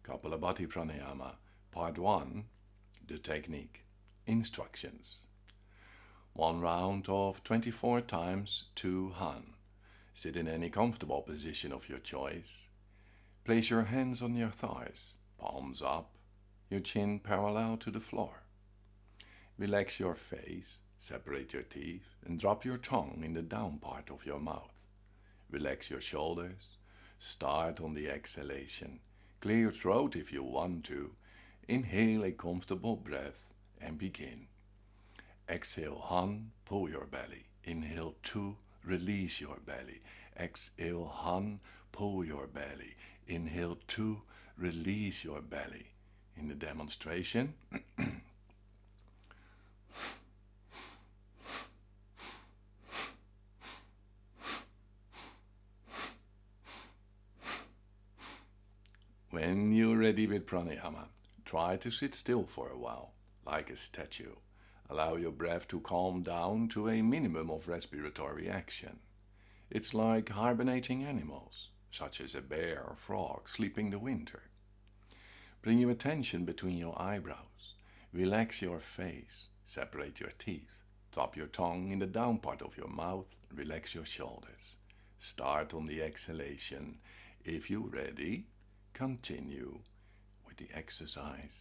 Kapalabhati Pranayama, Part 1, the technique. Instructions. 1 round of 24 times 2 Han. Sit in any comfortable position of your choice. Place your hands on your thighs, palms up, your chin parallel to the floor. Relax your face, separate your teeth, and drop your tongue in the down part of your mouth. Relax your shoulders. Start on the exhalation. Clear your throat if you want to. Inhale a comfortable breath and begin. Exhale Han, pull your belly. Inhale 2, release your belly. Exhale Han, pull your belly. Inhale 2, release your belly. In the demonstration, when you're ready with pranayama, try to sit still for a while, like a statue. Allow your breath to calm down to a minimum of respiratory action. It's like hibernating animals, such as a bear or frog sleeping the winter. Bring your attention between your eyebrows. Relax your face. Separate your teeth. Drop your tongue in the down part of your mouth. Relax your shoulders. Start on the exhalation. If you're ready, continue with the exercise.